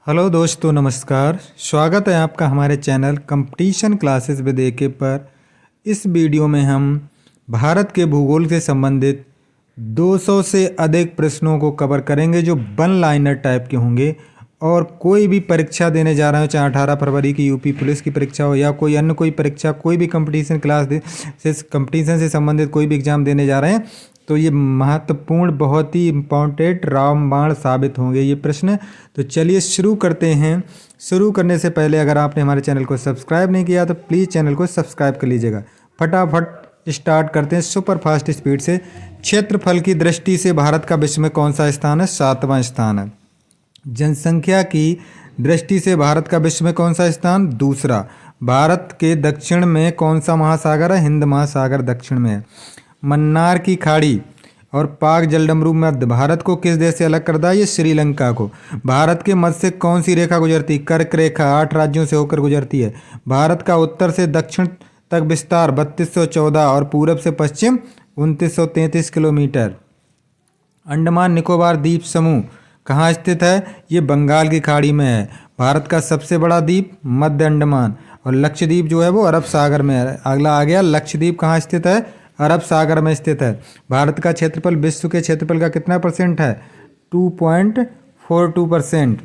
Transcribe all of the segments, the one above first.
Hello दोस्तों, नमस्कार। स्वागत है आपका हमारे चैनल कंपटीशन क्लासेस विद एके पर। इस वीडियो में हम भारत के भूगोल से संबंधित 200 से अधिक प्रश्नों को कवर करेंगे जो वन लाइनर टाइप के होंगे। और कोई भी परीक्षा देने जा रहे हो, चाहे 18 फरवरी की यूपी पुलिस की परीक्षा हो या कोई अन्य कोई परीक्षा, कोई भी कंपटीशन कंपटीशन से संबंधित कोई भी एग्जाम देने जा रहे हैं तो ये महत्वपूर्ण, बहुत ही इम्पोर्टेंट रामबाण साबित होंगे ये प्रश्न। तो चलिए शुरू करते हैं। शुरू करने से पहले अगर आपने हमारे चैनल को सब्सक्राइब नहीं किया तो प्लीज़ चैनल को सब्सक्राइब कर लीजिएगा। फटाफट स्टार्ट करते हैं सुपर फास्ट स्पीड से। क्षेत्रफल की दृष्टि से भारत का विश्व में कौन सा स्थान है? 7वां स्थान है। जनसंख्या की दृष्टि से भारत का विश्व में कौन सा स्थान? दूसरा। भारत के दक्षिण में कौन सा महासागर है? हिंद महासागर दक्षिण में है। मन्नार की खाड़ी और पाक जलडमरू मध्य भारत को किस देश से अलग करता है? ये श्रीलंका को। भारत के मध्य से कौन सी रेखा गुजरती? कर्क रेखा 8 राज्यों से होकर गुजरती है। भारत का उत्तर से दक्षिण तक विस्तार 3214 और पूरब से पश्चिम 2933 किलोमीटर। अंडमान निकोबार द्वीप समूह कहाँ स्थित है? ये बंगाल की खाड़ी में है। भारत का सबसे बड़ा द्वीप मध्य अंडमान, और लक्षद्वीप जो है वो अरब सागर में है। अगला आ गया, लक्षद्वीप कहाँ स्थित है? अरब सागर में स्थित है। भारत का क्षेत्रफल विश्व के क्षेत्रफल का कितना परसेंट है? 2.42%।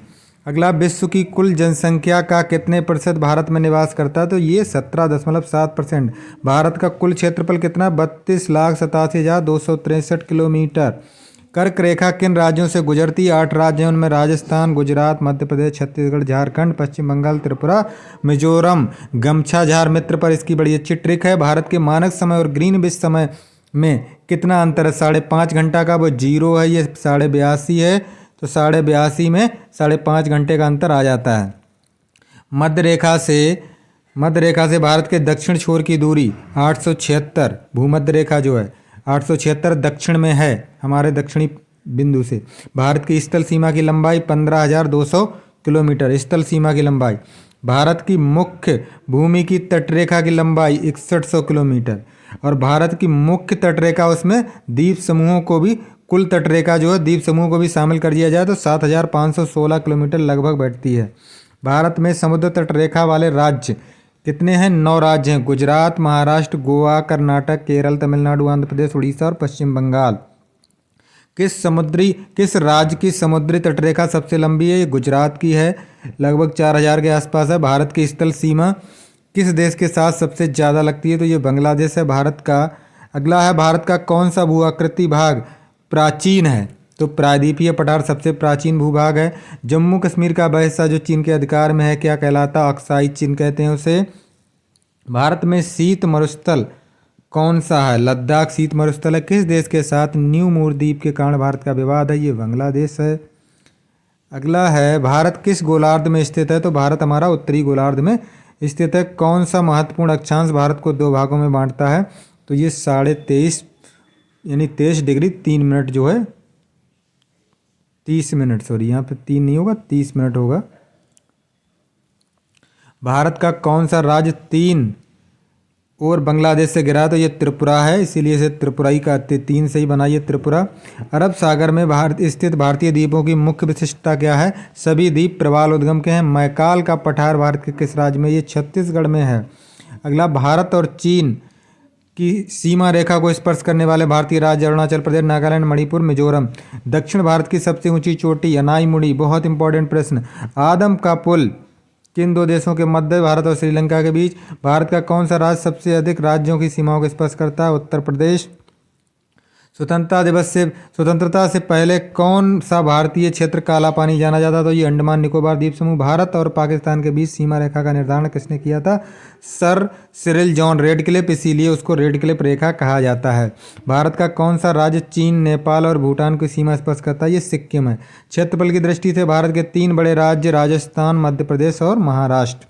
अगला, विश्व की कुल जनसंख्या का कितने प्रतिशत भारत में निवास करता है? तो ये 17.7%। भारत का कुल क्षेत्रफल कितना? 32,87,263 किलोमीटर। कर्क रेखा किन राज्यों से गुजरती है? 8 राज्य हैं, उनमें राजस्थान, गुजरात, मध्य प्रदेश, छत्तीसगढ़, झारखंड, पश्चिम बंगाल, त्रिपुरा, मिजोरम। गमछा झार मित्र पर इसकी बड़ी अच्छी ट्रिक है। भारत के मानक समय और ग्रीनविच समय में कितना अंतर है? 5.5 घंटा का। वो 0 है, ये 82.5 है, तो 82.5 में 5.5 घंटे का अंतर आ जाता है। मध्य रेखा से भारत के दक्षिण छोर की दूरी 876, भूमध्य रेखा जो है 876 दक्षिण में है, हमारे दक्षिणी बिंदु से। भारत की स्थल सीमा की लंबाई 15,200 किलोमीटर, स्थल सीमा की लंबाई। भारत की मुख्य भूमि की तटरेखा की लंबाई 6100 किलोमीटर, और भारत की मुख्य तटरेखा, उसमें द्वीप समूहों को भी, कुल तटरेखा जो है द्वीप समूह को भी शामिल कर दिया जाए तो 7,516 किलोमीटर लगभग बैठती है। भारत में समुद्र तटरेखा वाले राज्य कितने हैं? 9 राज्य हैं। गुजरात, महाराष्ट्र, गोवा, कर्नाटक, केरल, तमिलनाडु, आंध्र प्रदेश, उड़ीसा और पश्चिम बंगाल। किस राज्य की समुद्री तटरेखा सबसे लंबी है? ये गुजरात की है, लगभग 4000 के आसपास है। भारत की स्थल सीमा किस देश के साथ सबसे ज़्यादा लगती है? तो ये बांग्लादेश है भारत का। अगला है, भारत का कौन सा भू आकृति भाग प्राचीन है? तो प्रायद्वीपीय पठार सबसे प्राचीन भूभाग है। जम्मू कश्मीर का वह हिस्सा जो चीन के अधिकार में है क्या कहलाता? अक्साई चीन कहते हैं उसे। भारत में शीत मरुस्थल कौन सा है? लद्दाख शीत मरुस्थल है। किस देश के साथ न्यू मूर द्वीप के कारण भारत का विवाद है? ये बांग्लादेश है। अगला है, भारत किस गोलार्ध में स्थित है? तो भारत हमारा उत्तरी गोलार्ध में स्थित है। कौन सा महत्वपूर्ण अक्षांश भारत को 2 भागों में बांटता है? तो ये 23.5 यानी 23 डिग्री 3 मिनट जो है, 30 मिनट, सॉरी यहाँ पे 3 नहीं होगा, 30 मिनट होगा। भारत का कौन सा राज्य 3 और बांग्लादेश से घिरा? तो ये त्रिपुरा है, इसीलिए इसे त्रिपुराई कहते, 3 से ही बनाइए त्रिपुरा। अरब सागर में भारत स्थित भारतीय द्वीपों की मुख्य विशिष्टता क्या है? सभी द्वीप प्रवाल उद्गम के हैं। मैकाल का पठार भारत के किस राज्य में? ये छत्तीसगढ़ में है। अगला, भारत और चीन की सीमा रेखा को स्पर्श करने वाले भारतीय राज्य अरुणाचल प्रदेश, नागालैंड, मणिपुर, मिजोरम। दक्षिण भारत की सबसे ऊंची चोटी अनाईमुड़ी, बहुत इंपॉर्टेंट प्रश्न। आदम का पुल किन 2 देशों के मध्य, भारत और श्रीलंका के बीच? भारत का कौन सा राज्य सबसे अधिक राज्यों की सीमाओं को स्पर्श करता है? उत्तर प्रदेश। स्वतंत्रता से पहले कौन सा भारतीय क्षेत्र काला पानी जाना जाता? तो ये अंडमान निकोबार द्वीप समूह। भारत और पाकिस्तान के बीच सीमा रेखा का निर्धारण किसने किया था? सर सिरिल जॉन रेडक्लिफ, इसीलिए उसको रेडक्लिफ रेखा कहा जाता है। भारत का कौन सा राज्य चीन, नेपाल और भूटान की सीमा स्पर्श करता है? ये सिक्किम है। क्षेत्रफल की दृष्टि से भारत के 3 बड़े राज्य राजस्थान, मध्य प्रदेश और महाराष्ट्र।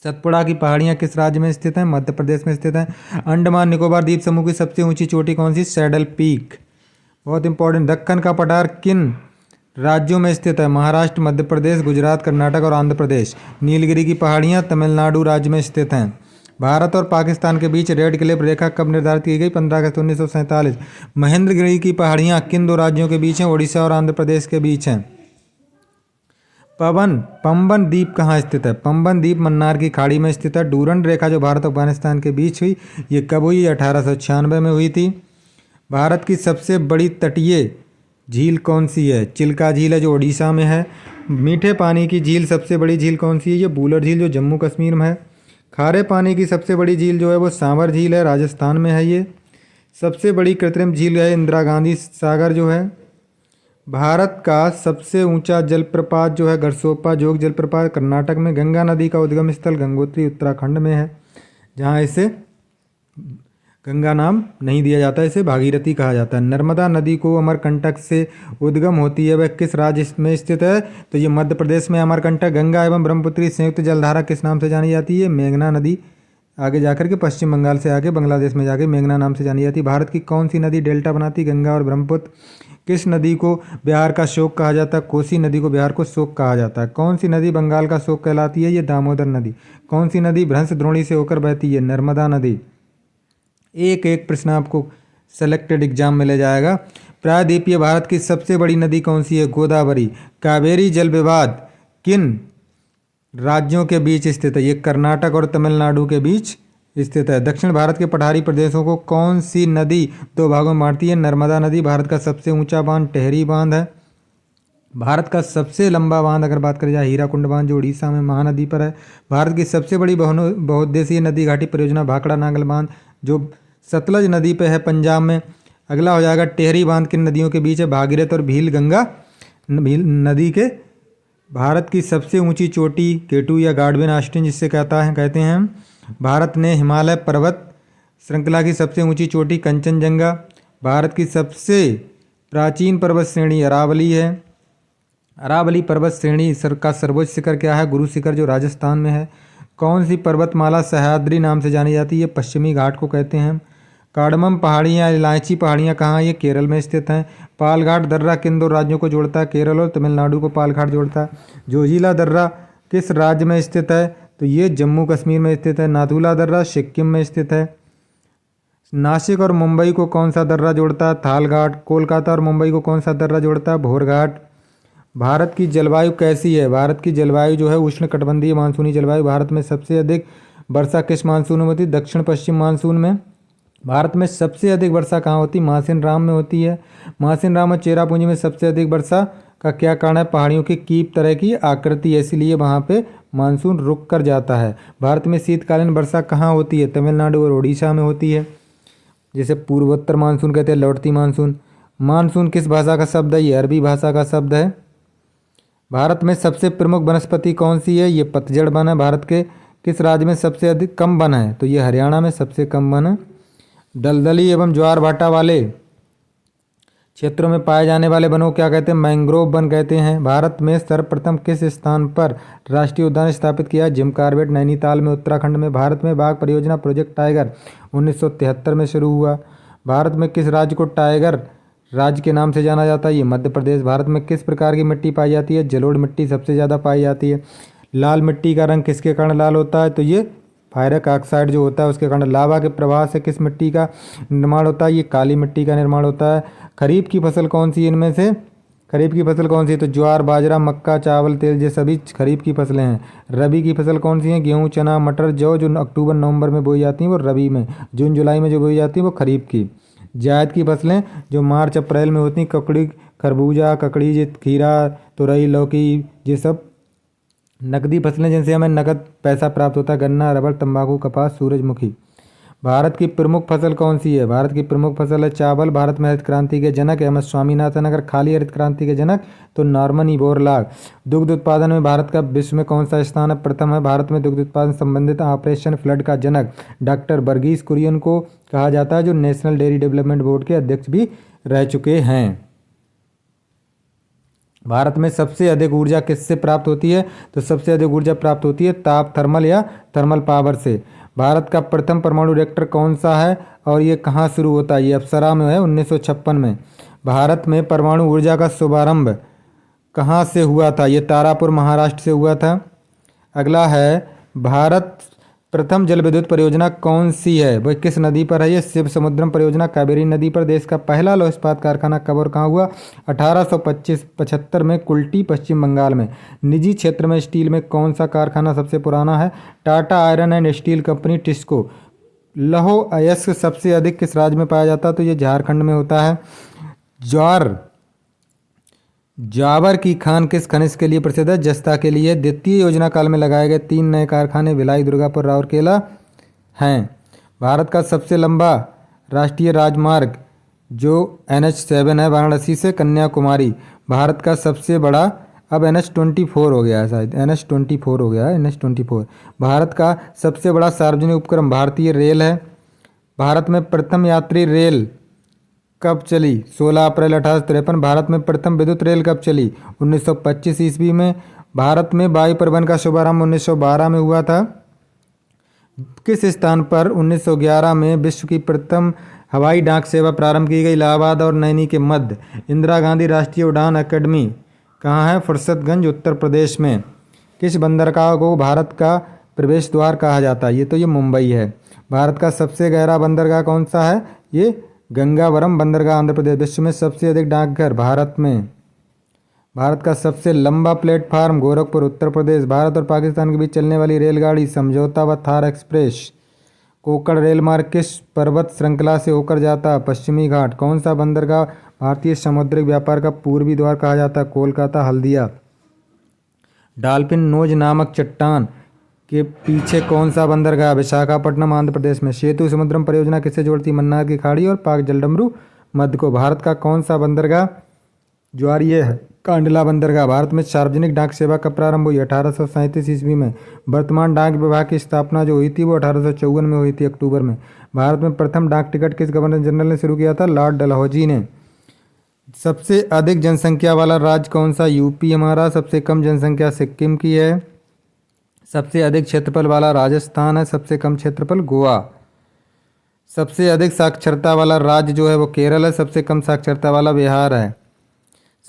सतपुड़ा की पहाड़ियाँ किस राज्य में स्थित हैं? मध्य प्रदेश में स्थित हैं। अंडमान निकोबार द्वीप समूह की सबसे ऊंची चोटी कौन सी? सैडल पीक, बहुत इंपॉर्टेंट। दक्कन का पठार किन राज्यों में स्थित है? महाराष्ट्र, मध्य प्रदेश, गुजरात, कर्नाटक और आंध्र प्रदेश। नीलगिरी की पहाड़ियाँ तमिलनाडु राज्य में स्थित हैं। भारत और पाकिस्तान के बीच रेड क्लिफ रेखा कब निर्धारित की गई? 15 अगस्त 1947। महेंद्रगिरी की पहाड़ियाँ किन 2 राज्यों के बीच हैं? ओडिशा और आंध्र प्रदेश के बीच हैं। पंबन द्वीप कहाँ स्थित है? पंबन द्वीप मन्नार की खाड़ी में स्थित है। डूरंड रेखा जो भारत और अफगानिस्तान के बीच हुई, ये कब हुई? 1896 में हुई थी। भारत की सबसे बड़ी तटीय झील कौन सी है? चिल्का झील है जो उड़ीसा में है। मीठे पानी की झील सबसे बड़ी झील कौन सी है? ये बूलर झील जो जम्मू कश्मीर में है। खारे पानी की सबसे बड़ी झील जो है वो सांवर झील है, राजस्थान में है ये। सबसे बड़ी कृत्रिम झील है इंदिरा गांधी सागर जो है। भारत का सबसे ऊंचा जलप्रपात जो है गरसोप्पा जोग जलप्रपात कर्नाटक में। गंगा नदी का उद्गम स्थल गंगोत्री उत्तराखंड में है, जहाँ इसे गंगा नाम नहीं दिया जाता, इसे भागीरथी कहा जाता है। नर्मदा नदी को अमरकंटक से उद्गम होती है, वह किस राज्य में स्थित है? तो ये मध्य प्रदेश में अमरकंटक। गंगा एवं ब्रह्मपुत्री संयुक्त जलधारा किस नाम से जानी जाती है? मेघना नदी। आगे जाकर के पश्चिम बंगाल से आगे बांग्लादेश में जाके मेघना नाम से जानी जाती है। भारत की कौन सी नदी डेल्टा बनाती? गंगा और ब्रह्मपुत्र। किस नदी को बिहार का शोक कहा जाता है? कोसी नदी को बिहार को शोक कहा जाता है। कौन सी नदी बंगाल का शोक कहलाती है? ये दामोदर नदी। कौन सी नदी भ्रंश द्रोणी से होकर बहती है? नर्मदा नदी। एक एक प्रश्न आपको सेलेक्टेड एग्जाम में ले जाएगा। प्रायद्वीपीय भारत की सबसे बड़ी नदी कौन सी है? गोदावरी। कावेरी जल विवाद किन राज्यों के बीच स्थित है? ये कर्नाटक और तमिलनाडु के बीच स्थित है। दक्षिण भारत के पठारी प्रदेशों को कौन सी नदी दो भागों में बांटती है? नर्मदा नदी। भारत का सबसे ऊंचा बांध टेहरी बांध है। भारत का सबसे लंबा बांध अगर बात करें जाए हीराकुंड बांध जो उड़ीसा में महानदी पर है। भारत की सबसे बड़ी बहुउद्देशीय नदी घाटी परियोजना भाखड़ा नांगल बांध जो सतलज नदी पे है पंजाब में। अगला हो जाएगा टेहरी बांध किन नदियों के बीच है? भागीरथ और भील गंगा भील नदी के। भारत की सबसे ऊंची चोटी केटू या गार्डवेन ऑस्टिन जिससे कहते हैं। भारत ने हिमालय पर्वत श्रृंखला की सबसे ऊंची चोटी कंचनजंगा। भारत की सबसे प्राचीन पर्वत श्रेणी अरावली है। अरावली पर्वत श्रेणी का सर्वोच्च शिखर क्या है? गुरु शिखर जो राजस्थान में है। कौन सी पर्वतमाला सह्याद्री नाम से जानी जाती है? पश्चिमी घाट को कहते हैं। कार्डमम पहाड़ियाँ इलायची पहाड़ियाँ कहाँ? ये केरल में स्थित हैं। पालघाट दर्रा किन दो राज्यों को जोड़ता है? केरल और तमिलनाडु को पालघाट जोड़ता है। जोजिला दर्रा किस राज्य में स्थित है? तो ये जम्मू कश्मीर में स्थित है। नाथुला दर्रा सिक्किम में स्थित है। नासिक और मुंबई को कौन सा दर्रा जोड़ता है? थालघाट। कोलकाता और मुंबई को कौन सा दर्रा जोड़ता है? भोरघाट। भारत की जलवायु कैसी है? भारत की जलवायु जो है उष्णकटिबंधीय मानसूनी जलवायु। भारत में सबसे अधिक वर्षा किस मानसून में होती है? दक्षिण पश्चिम मानसून में। भारत में सबसे अधिक वर्षा कहाँ होती है? मासिन राम में होती है। मासिन राम और चेरापूंजी में सबसे अधिक वर्षा का क्या कारण है? पहाड़ियों की कीप तरह की आकृति, इसलिए वहाँ पे मानसून रुक कर जाता है। भारत में शीतकालीन वर्षा कहाँ होती है? तमिलनाडु और उड़ीसा में होती है, जिसे पूर्वोत्तर मानसून कहते हैं, लौटती मानसून। मानसून किस भाषा का शब्द है? ये अरबी भाषा का शब्द है। भारत में सबसे प्रमुख वनस्पति कौन सी है? ये पतझड़ वन है। भारत के किस राज्य में सबसे अधिक कम वन है? तो ये हरियाणा में सबसे कम वन है। दलदली एवं ज्वार भाटा वाले क्षेत्रों में पाए जाने वाले वनों को क्या कहते हैं? मैंग्रोव वन कहते हैं। भारत में सर्वप्रथम किस स्थान पर राष्ट्रीय उद्यान स्थापित किया? जिम कॉर्बेट नैनीताल में उत्तराखंड में। भारत में बाघ परियोजना प्रोजेक्ट टाइगर 1973 में शुरू हुआ। भारत में किस राज्य को टाइगर राज्य के नाम से जाना जाता है? ये मध्य प्रदेश। भारत में किस प्रकार की मिट्टी पाई जाती है? जलोढ़ मिट्टी सबसे ज़्यादा पाई जाती है। लाल मिट्टी का रंग किसके कारण लाल होता है? तो ये फायरक ऑक्साइड जो होता है उसके कारण। लावा के प्रवाह से किस मिट्टी का निर्माण होता है? ये काली मिट्टी का निर्माण होता है। खरीफ की फसल कौन सी है इनमें से? खरीफ की फसल कौन सी है? तो ज्वार बाजरा मक्का चावल तेल ये सभी खरीफ की फसलें हैं। रबी की फसल कौन सी हैं? गेहूँ चना मटर जौ जो अक्टूबर नवंबर में बोई जाती हैं वो रबी में। जून जुलाई में जो बोई जाती है वो खरीफ की। जायद की फसलें जो मार्च अप्रैल में होती हैं, ककड़ी खरबूजा ककड़ी खीरा तुरई लौकी ये सब नकदी फसलें जिनसे हमें नकद पैसा प्राप्त होता है। गन्ना रबर तंबाकू कपास सूरजमुखी। भारत की प्रमुख फसल कौन सी है? भारत की प्रमुख फसल है चावल। भारत में हरित क्रांति के जनक एम एस स्वामीनाथन। अगर खाली हरित क्रांति के जनक तो नॉर्मन ई बोरलॉग। दुग्ध उत्पादन में भारत का विश्व में कौन सा स्थान है? प्रथम है। भारत में दुग्ध उत्पादन संबंधित ऑपरेशन फ्लड का जनक डॉक्टर वर्गीस कुरियन को कहा जाता है, जो नेशनल डेयरी डेवलपमेंट बोर्ड के अध्यक्ष भी रह चुके हैं। भारत में सबसे अधिक ऊर्जा किससे प्राप्त होती है? तो सबसे अधिक ऊर्जा प्राप्त होती है ताप थर्मल या थर्मल पावर से। भारत का प्रथम परमाणु रिएक्टर कौन सा है और ये कहाँ शुरू होता है? ये अप्सरा में है 1956 में। भारत में परमाणु ऊर्जा का शुभारंभ कहाँ से हुआ था? ये तारापुर महाराष्ट्र से हुआ था। अगला है भारत प्रथम जल विद्युत परियोजना कौन सी है, वह किस नदी पर है? ये शिव समुद्रम परियोजना कावेरी नदी पर। देश का पहला लौह इस्पात कारखाना कब और कहाँ हुआ? 1875 में कुल्टी, पश्चिम बंगाल में। निजी क्षेत्र में स्टील में कौन सा कारखाना सबसे पुराना है? Tata iron and steel company, TISCO. लौह अयस्क सबसे अधिक किस राज्य में पाया जाता है? तो ये झारखंड में होता है। जावर की खान किस खनिज के लिए प्रसिद्ध है? जस्ता के लिए। द्वितीय योजना काल में लगाए गए 3 नए कारखाने भिलाई, दुर्गापुर, राउरकेला हैं। भारत का सबसे लंबा राष्ट्रीय राजमार्ग जो NH7 है, वाराणसी से कन्याकुमारी। भारत का सबसे बड़ा, अब NH24 हो गया है शायद, NH24 हो गया है, NH24। भारत का सबसे बड़ा सार्वजनिक उपक्रम भारतीय रेल है। भारत में प्रथम यात्री रेल कब चली? 16 अप्रैल 1853। भारत में प्रथम विद्युत रेल कब चली? 1925 ईस्वी में। भारत में वायु परिवहन का शुभारंभ 1912 में हुआ था। किस स्थान पर 1911 में विश्व की प्रथम हवाई डाक सेवा प्रारंभ की गई? इलाहाबाद और नैनी के मध्य। इंदिरा गांधी राष्ट्रीय उड़ान अकेडमी कहाँ है? फुर्सतगंज, उत्तर प्रदेश में। किस बंदरगाह को भारत का प्रवेश द्वार कहा जाता है? ये मुंबई है। भारत का सबसे गहरा बंदरगाह कौन सा है? ये गंगावरम बंदरगाह, आंध्र प्रदेश। विश्व में सबसे अधिक डाकघर भारत में। भारत का सबसे लंबा प्लेटफार्म गोरखपुर, उत्तर प्रदेश। भारत और पाकिस्तान के बीच चलने वाली रेलगाड़ी समझौता व थार एक्सप्रेस। कोकण रेल मार्ग किस पर्वत श्रृंखला से होकर जाता है? पश्चिमी घाट। कौन सा बंदरगाह भारतीय समुद्री व्यापार का पूर्वी द्वार कहा जाता है? कोलकाता, हल्दिया। डॉल्फिन नोज नामक चट्टान के पीछे कौन सा बंदरगाह? विशाखापट्टनम, आंध्र प्रदेश में। सेतु समुद्रम परियोजना किससे जोड़ती? मन्नार की खाड़ी और पाक जलडमरू मध्य को। भारत का कौन सा बंदरगाह ज्वारीय है? कांडला बंदरगाह। भारत में सार्वजनिक डाक सेवा कब प्रारंभ हुई? 1837 ईस्वी में। वर्तमान डाक विभाग की स्थापना जो हुई थी वो 1854 में हुई थी, अक्टूबर में। भारत में प्रथम डाक टिकट किस गवर्नर जनरल ने शुरू किया था? लॉर्ड डलहौजी ने। सबसे अधिक जनसंख्या वाला राज्य कौन सा? यूपी हमारा। सबसे कम जनसंख्या सिक्किम की है। सबसे अधिक क्षेत्रफल वाला राजस्थान है। सबसे कम क्षेत्रफल गोवा। सबसे अधिक साक्षरता वाला राज्य जो है वो केरल है। सबसे कम साक्षरता वाला बिहार है।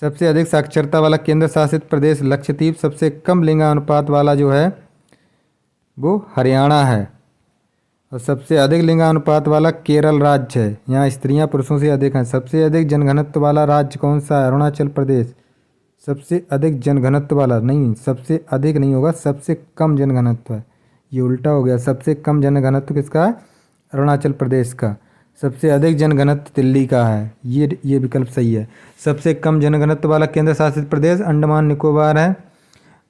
सबसे अधिक साक्षरता वाला केंद्र शासित प्रदेश लक्षद्वीप। सबसे कम लिंगानुपात वाला जो है वो हरियाणा है। और सबसे अधिक लिंगानुपात वाला केरल राज्य है, यहाँ स्त्रियां पुरुषों से अधिक हैं। सबसे अधिक जनघनत्व वाला राज्य कौन सा है? अरुणाचल प्रदेश। सबसे अधिक जनघनत्व वाला नहीं, सबसे अधिक नहीं होगा, सबसे कम जनघनत्व है, ये उल्टा हो गया। सबसे कम जनघनत्व किसका है? अरुणाचल प्रदेश का। सबसे अधिक जनघनत्व दिल्ली का है, ये विकल्प सही है। सबसे कम जनघनत्व वाला केंद्र शासित प्रदेश अंडमान निकोबार है।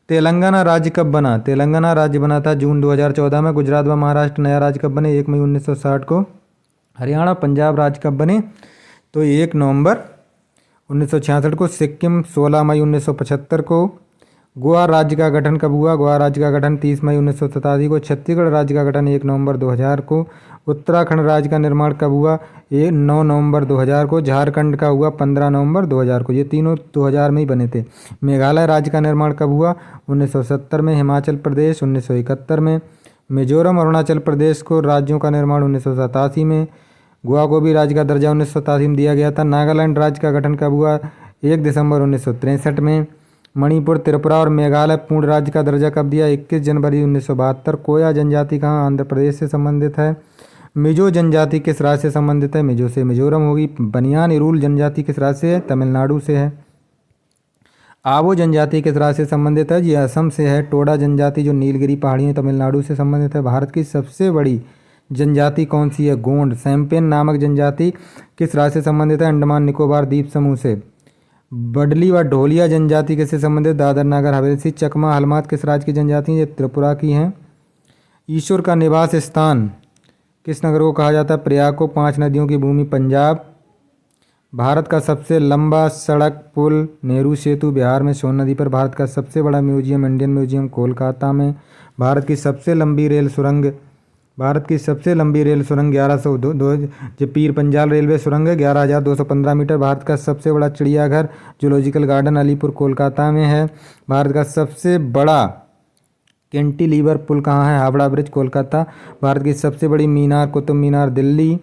तेलंगाना राज्य कब बना? तेलंगाना राज्य बना था जून 2014 में। गुजरात व महाराष्ट्र नया राज्य कब बने? 1 मई 1960 को। हरियाणा पंजाब राज्य कब बने? तो 1 नवंबर 1966 को। सिक्किम 16 मई 1975 को। गोवा राज्य का गठन कब हुआ? गोवा राज्य का गठन 30 मई 1987 को। छत्तीसगढ़ राज्य का गठन 1 नवंबर 2000 को। उत्तराखंड राज्य का निर्माण कब हुआ? 9 नवंबर 2000 को। झारखंड का हुआ 15 नवंबर 2000 को। ये तीनों 2000 में ही बने थे। मेघालय राज्य का निर्माण कब हुआ? 1970 में। हिमाचल प्रदेश 1971 में। मिजोरम और अरुणाचल प्रदेश को राज्यों का निर्माण 1987 में। गोवा को भी राज्य का दर्जा 1987 में दिया गया था। नागालैंड राज्य का गठन कब हुआ? 1 दिसंबर 1963 में। मणिपुर, त्रिपुरा और मेघालय पूर्ण राज्य का दर्जा कब दिया? 21 जनवरी 1972। कोया जनजाति कहाँ? आंध्र प्रदेश से संबंधित है। मिजो जनजाति किस राज्य से संबंधित है? मिजो से। मिजोरम होगी। बनियान इरूल जनजाति किस राज्य से है? तमिलनाडु से है। आबो जनजाति किस राज्य से संबंधित है? ये असम से है। टोडा जनजाति जो नीलगिरी पहाड़ियों तमिलनाडु से संबंधित है। भारत की सबसे बड़ी जनजाति कौन सी है? गोंड। सैंपेन नामक जनजाति किस राज्य से संबंधित है? अंडमान निकोबार द्वीप समूह से। बडली व ढोलिया जनजाति किससे संबंधित? दादर नागर हवेली। चकमा हलमात किस राज्य की जनजाति है? ये त्रिपुरा की हैं। ईश्वर का निवास स्थान किस नगर को कहा जाता है? प्रयाग को। 5 नदियों की भूमि पंजाब। भारत का सबसे लंबा सड़क पुल नेहरू सेतु बिहार में सोन नदी पर। भारत का सबसे बड़ा म्यूजियम इंडियन म्यूजियम कोलकाता में। भारत की सबसे लंबी रेल सुरंग 1102 जो पीर पंजाल रेलवे सुरंग है 11,215 मीटर। भारत का सबसे बड़ा चिड़ियाघर जूलॉजिकल गार्डन अलीपुर कोलकाता में है। भारत का सबसे बड़ा कैंटिलीवर पुल कहाँ है? हावड़ा ब्रिज कोलकाता। भारत की सबसे बड़ी मीनार कुतुब मीनार दिल्ली।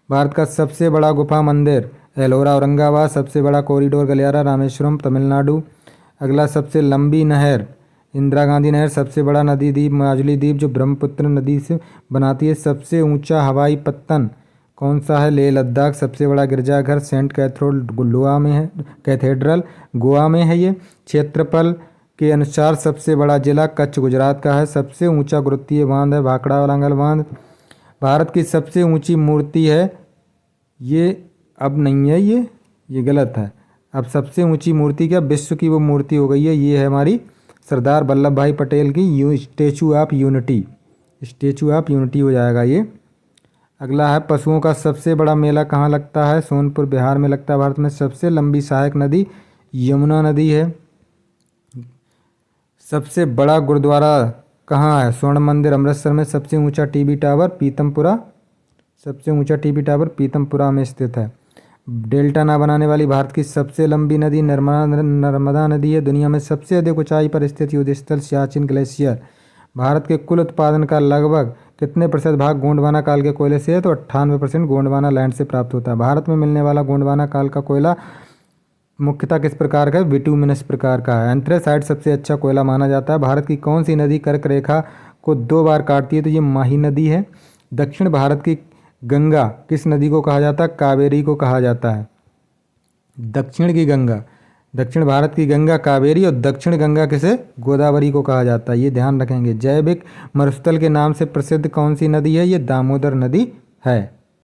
भारत का सबसे बड़ा गुफा मंदिर एलोरा औरंगाबाद। सबसे बड़ा कॉरिडोर गलियारा रामेश्वरम तमिलनाडु। अगला सबसे लंबी नहर इंदिरा गांधी नहर सबसे बड़ा नदी द्वीप माजुली द्वीप जो ब्रह्मपुत्र नदी से बनाती है। सबसे ऊंचा हवाई पत्तन कौन सा है? लेह लद्दाख। सबसे बड़ा गिरजाघर सेंट कैथेड्रल गोवा में है ये। क्षेत्रफल के अनुसार सबसे बड़ा जिला कच्छ गुजरात का है। सबसे ऊंचा गुरुत्वीय बांध है भाखड़ा वारंगल बांध। भारत की सबसे ऊंची मूर्ति है, ये अब नहीं है, ये गलत है। अब सबसे ऊंची मूर्ति क्या विश्व की वो मूर्ति हो गई है, ये है हमारी सरदार वल्लभ भाई पटेल की statue of unity. Statue of unity हो जाएगा ये। अगला है पशुओं का सबसे बड़ा मेला कहाँ लगता है? सोनपुर बिहार में लगता है। भारत में सबसे लंबी सहायक नदी यमुना नदी है। सबसे बड़ा गुरुद्वारा कहाँ है? स्वर्ण मंदिर अमृतसर में। सबसे ऊंचा टीवी टावर पीतमपुरा। सबसे ऊंचा टीवी टावर पीतमपुरा में स्थित है। डेल्टा ना बनाने वाली भारत की सबसे लंबी नदी नर्मदा नदी है। दुनिया में सबसे अधिक ऊंचाई पर स्थित युद्धस्थल सियाचिन ग्लेशियर। भारत के कुल उत्पादन का लगभग कितने प्रतिशत भाग गोंडवाना काल के कोयले से है? तो 98% गोंडवाना लैंड से प्राप्त होता है। भारत में मिलने वाला गोंडवाना काल का कोयला मुख्यतः किस प्रकार का है? बिटुमिनस प्रकार का है। एंथ्रेसाइट सबसे अच्छा कोयला माना जाता है। भारत की कौन सी नदी कर्क रेखा को 2 बार काटती है? तो ये माही नदी है। दक्षिण भारत की गंगा किस नदी को कहा जाता है? कावेरी को कहा जाता है। दक्षिण की गंगा, दक्षिण भारत की गंगा कावेरी और दक्षिण गंगा किसे? गोदावरी को कहा जाता है, ये ध्यान रखेंगे। जैविक मरुस्थल के नाम से प्रसिद्ध कौन सी नदी है? ये दामोदर नदी है।